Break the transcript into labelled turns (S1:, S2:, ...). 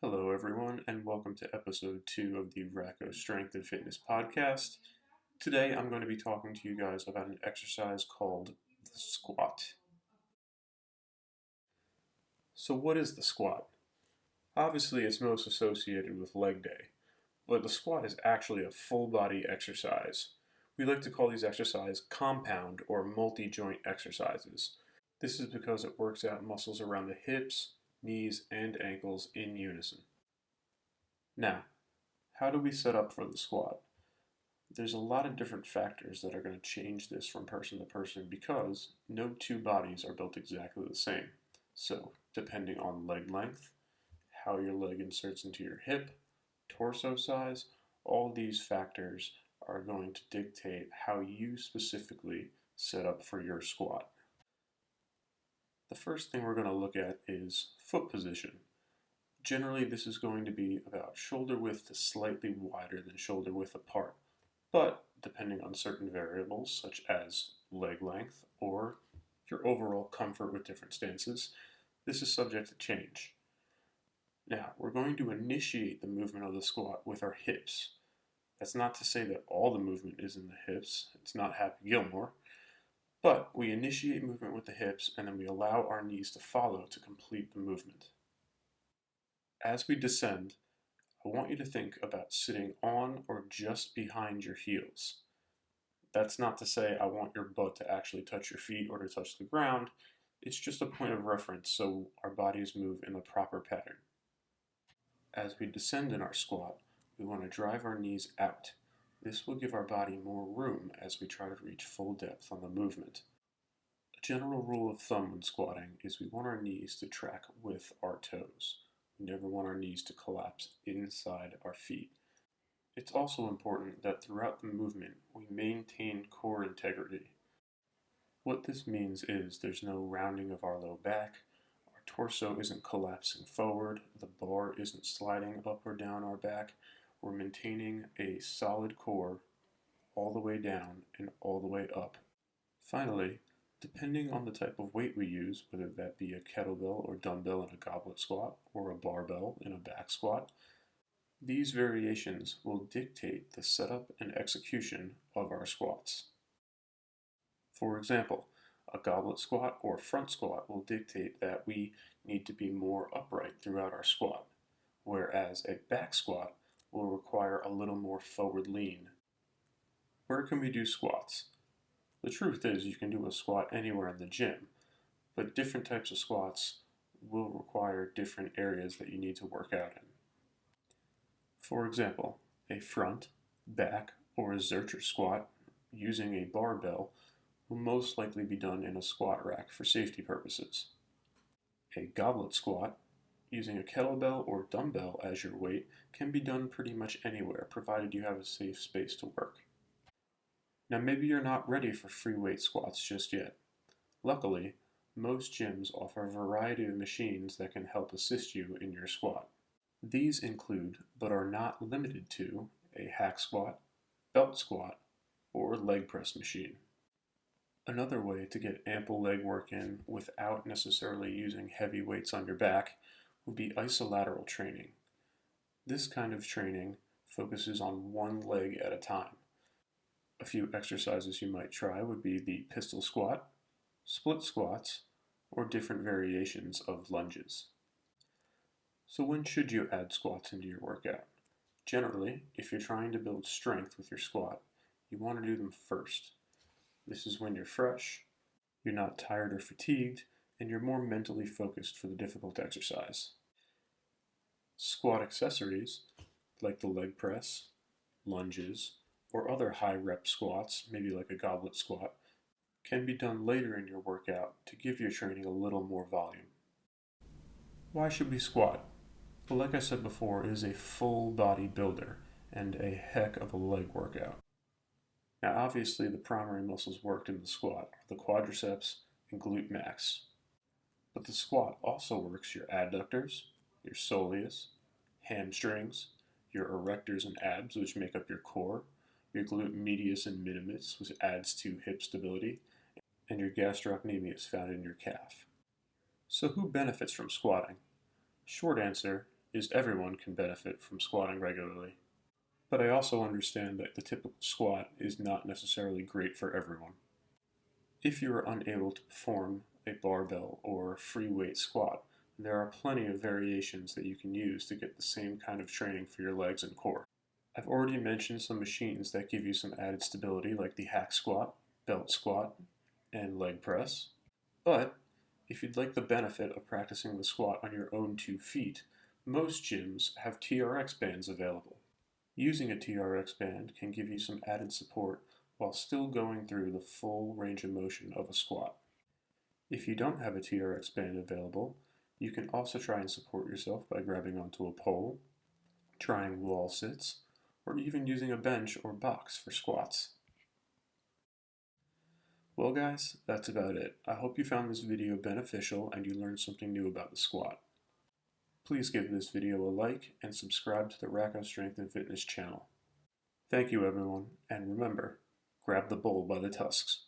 S1: Hello, everyone, and welcome to episode 2 of the Racco Strength and Fitness podcast. Today, I'm going to be talking to you guys about an exercise called the squat. So, what is the squat? Obviously, it's most associated with leg day, but the squat is actually a full body exercise. We like to call these exercises compound or multi joint exercises. This is because it works out muscles around the hips, knees, and ankles in unison. Now, how do we set up for the squat? There's a lot of different factors that are going to change this from person to person because no two bodies are built exactly the same. So, depending on leg length, how your leg inserts into your hip, torso size, all these factors are going to dictate how you specifically set up for your squat. The first thing we're going to look at is foot position. Generally, this is going to be about shoulder width to slightly wider than shoulder width apart. But depending on certain variables such as leg length or your overall comfort with different stances, this is subject to change. Now, we're going to initiate the movement of the squat with our hips. That's not to say that all the movement is in the hips, it's not Happy Gilmore, but we initiate movement with the hips and then we allow our knees to follow to complete the movement. As we descend, I want you to think about sitting on or just behind your heels. That's not to say I want your butt to actually touch your feet or to touch the ground. It's just a point of reference so our bodies move in the proper pattern. As we descend in our squat, we want to drive our knees out. This will give our body more room as we try to reach full depth on the movement. A general rule of thumb when squatting is we want our knees to track with our toes. We never want our knees to collapse inside our feet. It's also important that throughout the movement we maintain core integrity. What this means is there's no rounding of our low back, our torso isn't collapsing forward, the bar isn't sliding up or down our back. We're maintaining a solid core all the way down and all the way up. Finally, depending on the type of weight we use, whether that be a kettlebell or dumbbell in a goblet squat or a barbell in a back squat, these variations will dictate the setup and execution of our squats. For example, a goblet squat or front squat will dictate that we need to be more upright throughout our squat, whereas a back squat will require a little more forward lean. Where can we do squats? The truth is you can do a squat anywhere in the gym, but different types of squats will require different areas that you need to work out in. For example, a front, back, or a Zercher squat using a barbell will most likely be done in a squat rack for safety purposes. A goblet squat, using a kettlebell or dumbbell as your weight, can be done pretty much anywhere, provided you have a safe space to work. Now maybe you're not ready for free weight squats just yet. Luckily, most gyms offer a variety of machines that can help assist you in your squat. These include, but are not limited to, a hack squat, belt squat, or leg press machine. Another way to get ample leg work in without necessarily using heavy weights on your back would be isolateral training. This kind of training focuses on one leg at a time. A few exercises you might try would be the pistol squat, split squats, or different variations of lunges. So when should you add squats into your workout? Generally, if you're trying to build strength with your squat, you want to do them first. This is when you're fresh, you're not tired or fatigued, and you're more mentally focused for the difficult exercise. Squat accessories, like the leg press, lunges, or other high rep squats, maybe like a goblet squat, can be done later in your workout to give your training a little more volume. Why should we squat? Well, like I said before, it is a full body builder and a heck of a leg workout. Now obviously the primary muscles worked in the squat are the quadriceps and glute max. But the squat also works your adductors, your soleus, hamstrings, your erectors and abs, which make up your core, your glute medius and minimus, which adds to hip stability, and your gastrocnemius found in your calf. So who benefits from squatting? Short answer, is everyone can benefit from squatting regularly. But I also understand that the typical squat is not necessarily great for everyone. If you are unable to perform a barbell or free weight squat, there are plenty of variations that you can use to get the same kind of training for your legs and core. I've already mentioned some machines that give you some added stability like the hack squat, belt squat, and leg press. But if you'd like the benefit of practicing the squat on your own 2 feet, most gyms have TRX bands available. Using a TRX band can give you some added support while still going through the full range of motion of a squat. If you don't have a TRX band available, you can also try and support yourself by grabbing onto a pole, trying wall sits, or even using a bench or box for squats. Well guys, that's about it. I hope you found this video beneficial and you learned something new about the squat. Please give this video a like and subscribe to the Racco Strength and Fitness channel. Thank you everyone, and remember, grab the bull by the tusks.